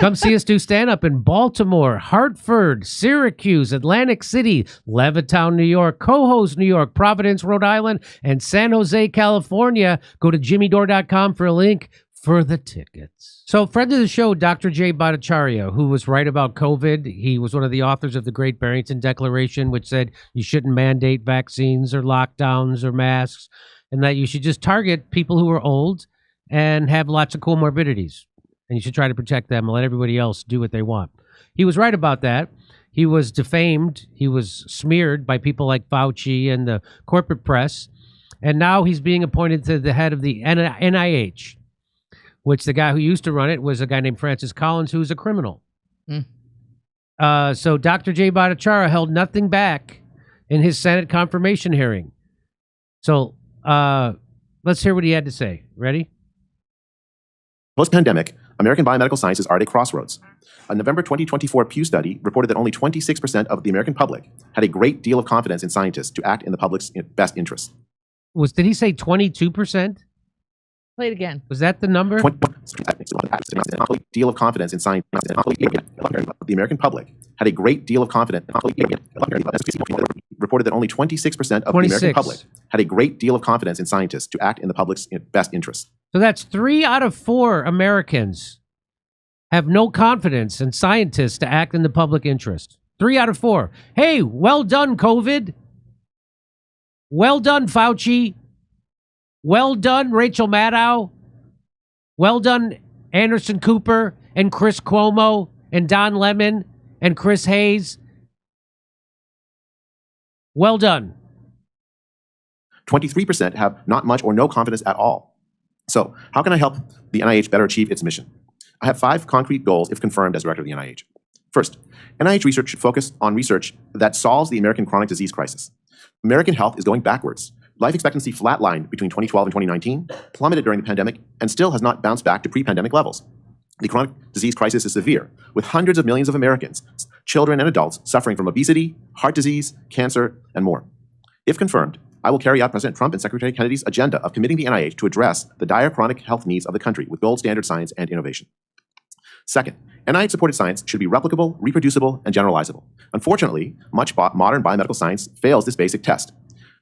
Come see us do stand-up in Baltimore, Hartford, Syracuse, Atlantic City, Levittown, New York, Cohoes, New York, Providence, Rhode Island, and San Jose, California. Go to jimmydore.com for a link for the tickets. So, friend of the show, Dr. J. Bhattacharya, who was right about COVID, he was one of the authors of the Great Barrington Declaration, which said you shouldn't mandate vaccines or lockdowns or masks, and that you should just target people who are old and have lots of comorbidities. And you should try to protect them and let everybody else do what they want. He was right about that. He was defamed. He was smeared by people like Fauci and the corporate press. And now he's being appointed to the head of the NIH, which the guy who used to run it was a guy named Francis Collins, who's a criminal. So Dr. J. Bhattacharya held nothing back in his Senate confirmation hearing. So let's hear what he had to say. Ready? Post-pandemic, American biomedical sciences are at a crossroads. A November 2024 Pew study reported that only 26% of the American public had a great deal of confidence in scientists to act in the public's best interest. Did he say 22%? Play it again. Was that the number? Deal of confidence in science. The American public had a great deal of confidence. Reported that only 26% of the American public had a great deal of confidence in scientists to act in the public's best interest. So that's 3 out of 4 Americans have no confidence in scientists to act in the public interest. 3 out of 4. Hey, well done, COVID. Well done, Fauci. Well done, Rachel Maddow. Well done, Anderson Cooper and Chris Cuomo and Don Lemon and Chris Hayes. Well done. 23% have not much or no confidence at all. So, how can I help the NIH better achieve its mission? I have 5 concrete goals if confirmed as director of the NIH. First, NIH research should focus on research that solves the American chronic disease crisis. American health is going backwards. Life expectancy flatlined between 2012 and 2019, plummeted during the pandemic, and still has not bounced back to pre-pandemic levels. The chronic disease crisis is severe, with hundreds of millions of Americans, children and adults, suffering from obesity, heart disease, cancer, and more. If confirmed, I will carry out President Trump and Secretary Kennedy's agenda of committing the NIH to address the dire chronic health needs of the country with gold standard science and innovation. Second, NIH-supported science should be replicable, reproducible, and generalizable. Unfortunately, much modern biomedical science fails this basic test.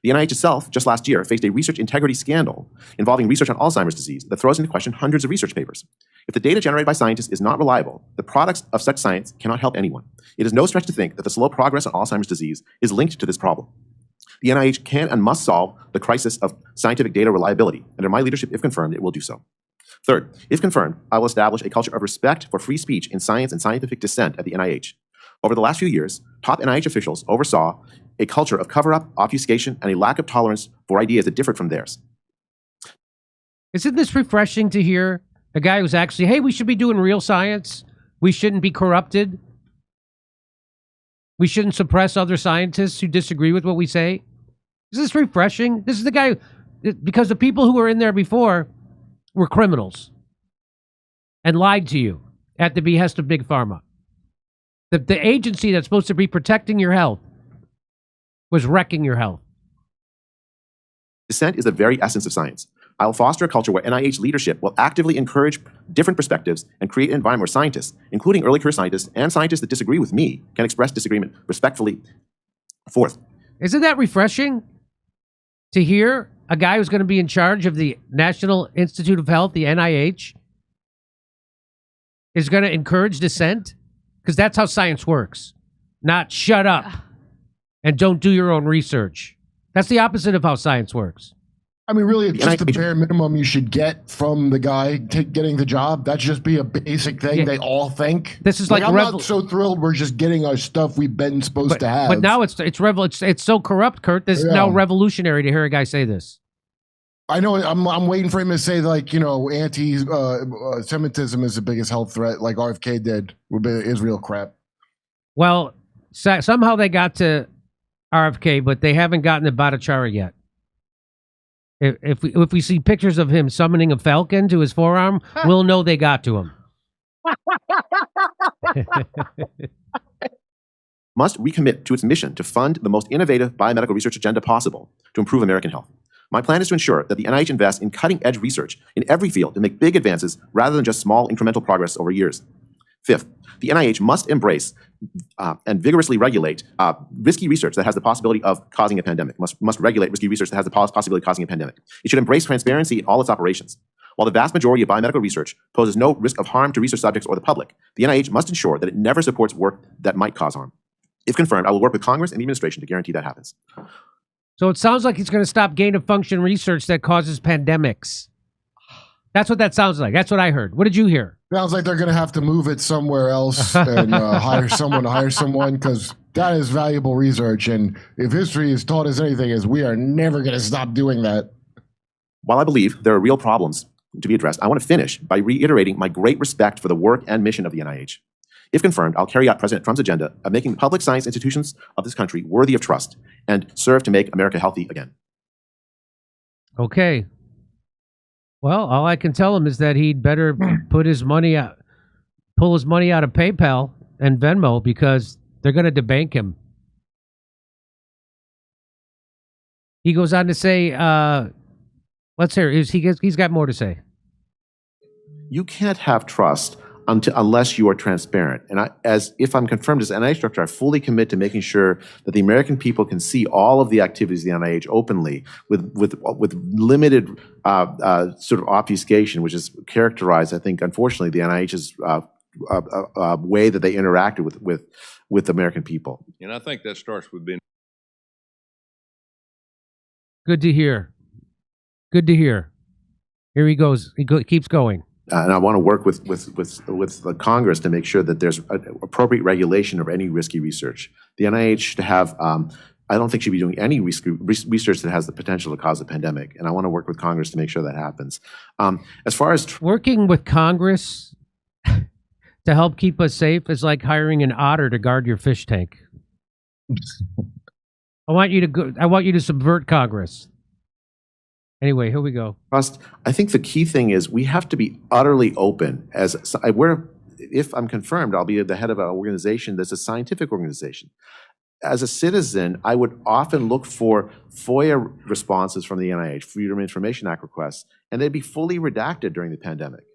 The NIH itself, just last year, faced a research integrity scandal involving research on Alzheimer's disease that throws into question hundreds of research papers. If the data generated by scientists is not reliable, the products of such science cannot help anyone. It is no stretch to think that the slow progress on Alzheimer's disease is linked to this problem. The NIH can and must solve the crisis of scientific data reliability. Under my leadership, if confirmed, it will do so. Third, if confirmed, I will establish a culture of respect for free speech in science and scientific dissent at the NIH. Over the last few years, top NIH officials oversaw a culture of cover-up, obfuscation, and a lack of tolerance for ideas that differed from theirs. Isn't this refreshing to hear? A guy who's actually, hey, we should be doing real science. We shouldn't be corrupted. We shouldn't suppress other scientists who disagree with what we say. Is this refreshing? This is the guy, because the people who were in there before were criminals and lied to you at the behest of Big Pharma. The agency that's supposed to be protecting your health was wrecking your health. Dissent is the very essence of science. I will foster a culture where NIH leadership will actively encourage different perspectives and create an environment where scientists, including early career scientists and scientists that disagree with me, can express disagreement respectfully. Fourth. Isn't that refreshing to hear a guy who's going to be in charge of the National Institute of Health, the NIH, is going to encourage dissent? Because that's how science works. Not shut up and don't do your own research. That's the opposite of how science works. I mean, really, it's just the bare minimum you should get from the guy getting the job. That should just be a basic thing they all think. This is like I'm not so thrilled we're just getting our stuff we've been supposed to have. But now it's so corrupt, Kurt. This is now revolutionary to hear a guy say this. I know. I'm waiting for him to say, like, you know, anti-Semitism is the biggest health threat, like RFK did with Israel crap. Well, somehow they got to RFK, but they haven't gotten to Battacharia yet. If we see pictures of him summoning a falcon to his forearm, we'll know they got to him. Must recommit to its mission to fund the most innovative biomedical research agenda possible to improve American health. My plan is to ensure that the NIH invests in cutting-edge research in every field to make big advances rather than just small incremental progress over years. Fifth, the NIH must embrace and vigorously regulate risky research that has the possibility of causing a pandemic, must regulate risky research that has the possibility of causing a pandemic. It should embrace transparency in all its operations. While the vast majority of biomedical research poses no risk of harm to research subjects or the public, the NIH must ensure that it never supports work that might cause harm. If confirmed, I will work with Congress and the administration to guarantee that happens. So it sounds like he's going to stop gain-of-function research that causes pandemics. That's what that sounds like. That's what I heard. What did you hear? Sounds like they're going to have to move it somewhere else and hire someone because that is valuable research. And if history has taught us anything, is we are never going to stop doing that. While I believe there are real problems to be addressed, I want to finish by reiterating my great respect for the work and mission of the NIH. If confirmed, I'll carry out President Trump's agenda of making the public science institutions of this country worthy of trust and serve to make America healthy again. Okay. Well, all I can tell him is that he'd better pull his money out of PayPal and Venmo because they're going to debank him. He goes on to say, let's hear it. He's got more to say. You can't have trust unless you are transparent. And if I'm confirmed as NIH director, I fully commit to making sure that the American people can see all of the activities of the NIH openly with limited sort of obfuscation, which is characterized, I think, unfortunately, the NIH's way that they interacted with the American people. And I think that starts with being. Good to hear. Good to hear. Here he goes. He keeps going. And I want to work with the Congress to make sure that there's appropriate regulation of any risky research. The NIH should have, I don't think should be doing any research that has the potential to cause a pandemic. And I want to work with Congress to make sure that happens. As far as working with Congress to help keep us safe is like hiring an otter to guard your fish tank. I want you to subvert Congress. Anyway, here we go. Trust. I think the key thing is we have to be utterly open. If I'm confirmed, I'll be at the head of an organization that's a scientific organization. As a citizen, I would often look for FOIA responses from the NIH, Freedom of Information Act requests, and they'd be fully redacted during the pandemic.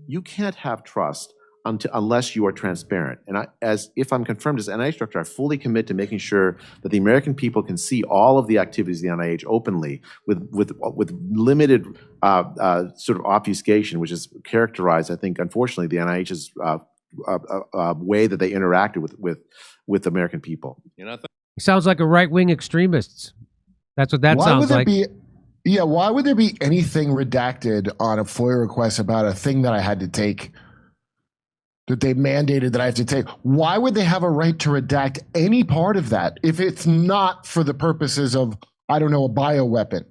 You can't have trust unless you are transparent. And if I'm confirmed as NIH director, I fully commit to making sure that the American people can see all of the activities of the NIH openly with limited sort of obfuscation, which is characterized, I think, unfortunately, the NIH's way that they interacted with the American people. He sounds like a right-wing extremist. That's what that sounds like. Why would there be anything redacted on a FOIA request about a thing that I had to take? That they mandated that I have to take. Why would they have a right to redact any part of that if it's not for the purposes of, I don't know, a bioweapon?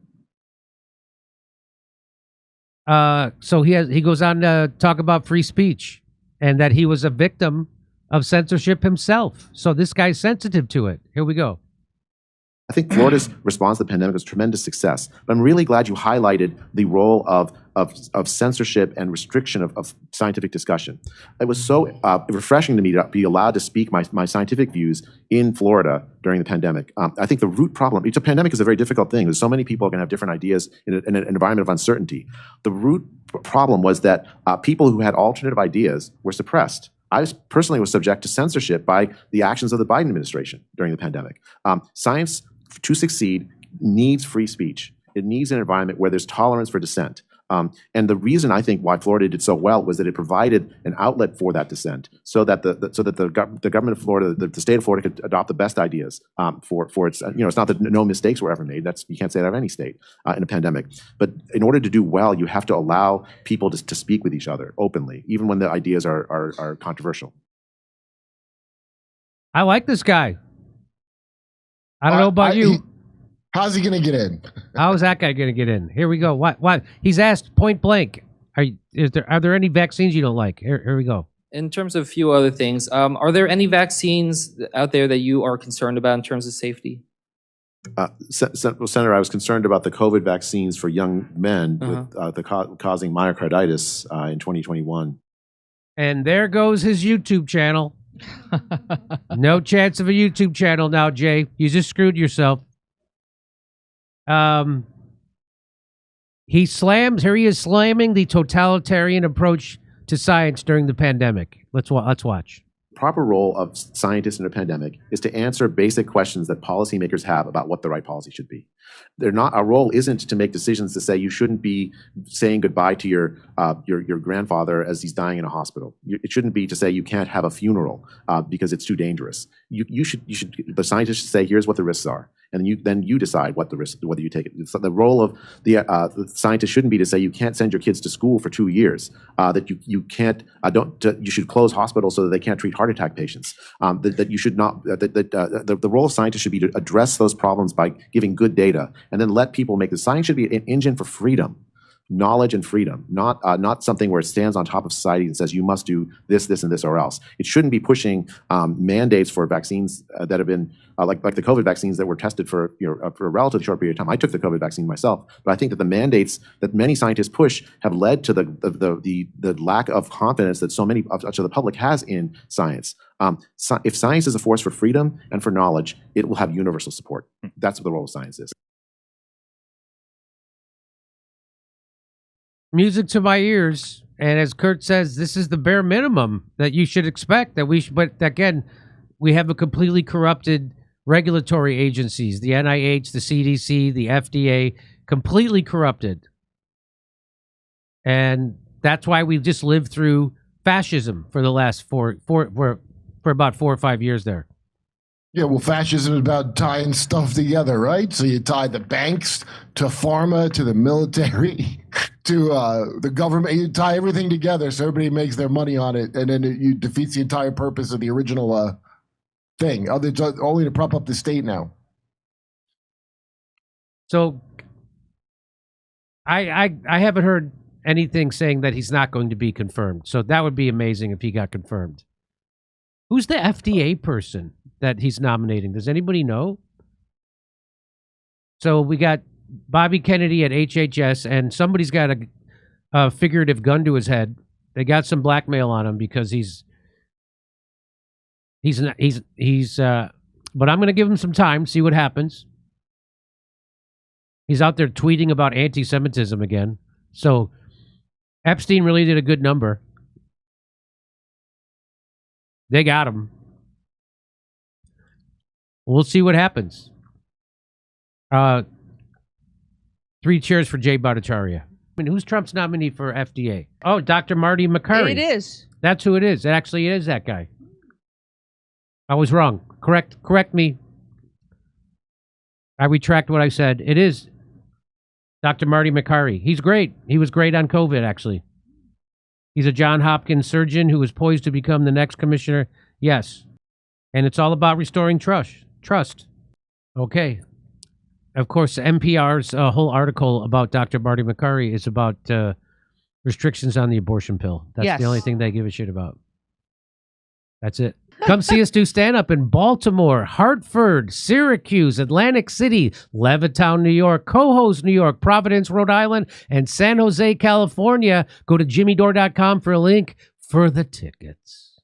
So he goes on to talk about free speech and that he was a victim of censorship himself. So this guy's sensitive to it. Here we go. I think Florida's response to the pandemic was a tremendous success. But I'm really glad you highlighted the role of censorship and restriction of scientific discussion. It was so refreshing to me to be allowed to speak my scientific views in Florida during the pandemic. I think the root problem, a pandemic is a very difficult thing. There's so many people are going to have different ideas in an environment of uncertainty. The root problem was that people who had alternative ideas were suppressed. I personally was subject to censorship by the actions of the Biden administration during the pandemic. Science, to succeed, needs free speech. It needs an environment where there's tolerance for dissent. And the reason I think why Florida did so well was that it provided an outlet for that dissent, so that the government of Florida, the state of Florida, could adopt the best ideas for its. It's not that no mistakes were ever made. You can't say that of any state in a pandemic. But in order to do well, you have to allow people to speak with each other openly, even when the ideas are controversial. I like this guy. I don't know about you. How's he going to get in? How is that guy going to get in? Here we go. Why? He's asked point blank. Are there any vaccines you don't like? Here we go. In terms of a few other things, are there any vaccines out there that you are concerned about in terms of safety? Senator, I was concerned about the COVID vaccines for young men with causing myocarditis in 2021. And there goes his YouTube channel. No chance of a YouTube channel now, Jay. You just screwed yourself. He is slamming the totalitarian approach to science during the pandemic. Let's watch. Proper role of scientists in a pandemic is to answer basic questions that policymakers have about what the right policy should be. Our role isn't to make decisions to say you shouldn't be saying goodbye to your grandfather as he's dying in a hospital. It shouldn't be to say you can't have a funeral because it's too dangerous. The scientists should say, here's what the risks are. And then you decide what the risk, whether you take it. So the role of the scientist shouldn't be to say you can't send your kids to school for 2 years. That you can't you should close hospitals so that they can't treat heart attack patients. That you should not. The role of scientists should be to address those problems by giving good data, and then let people make the science should be an engine for freedom. Knowledge and freedom, not something where it stands on top of society and says you must do this, this, and this, or else. It shouldn't be pushing mandates for vaccines that have been like the COVID vaccines that were tested for a relatively short period of time. I took the COVID vaccine myself, but I think that the mandates that many scientists push have led to the lack of confidence that so many of the public has in science. If science is a force for freedom and for knowledge, it will have universal support. That's what the role of science is. Music to my ears, and as Kurt says, this is the bare minimum that you should expect. But again, we have a completely corrupted regulatory agencies, the NIH, the CDC, the FDA, completely corrupted, and that's why we've just lived through fascism for the last for about 4 or 5 years there. Yeah, well, fascism is about tying stuff together, right? So you tie the banks to pharma, to the military, to the government. You tie everything together so everybody makes their money on it, and then you defeats the entire purpose of the original thing. It's only to prop up the state now. So I haven't heard anything saying that he's not going to be confirmed. So that would be amazing if he got confirmed. Who's the FDA person that he's nominating? Does anybody know? So we got Bobby Kennedy at HHS, and somebody's got a figurative gun to his head. They got some blackmail on him because he's but I'm going to give him some time, see what happens. He's out there tweeting about anti-Semitism again. So Epstein really did a good number. They got him. We'll see what happens. 3 cheers for Jay Bhattacharya. I mean, who's Trump's nominee for FDA? Oh, Dr. Marty McCurry. It is. That's who it is. It actually is that guy. I was wrong. Correct me. I retract what I said. It is Dr. Marty McCurry. He's great. He was great on COVID, actually. He's a Johns Hopkins surgeon who is poised to become the next commissioner. Yes. And it's all about restoring trust. Okay. Of course, NPR's whole article about Dr. Marty McCurry is about restrictions on the abortion pill. That's the only thing they give a shit about. That's it. Come see us do stand-up in Baltimore, Hartford, Syracuse, Atlantic City, Levittown, New York, Cohoes, New York, Providence, Rhode Island, and San Jose, California. Go to jimmydore.com for a link for the tickets.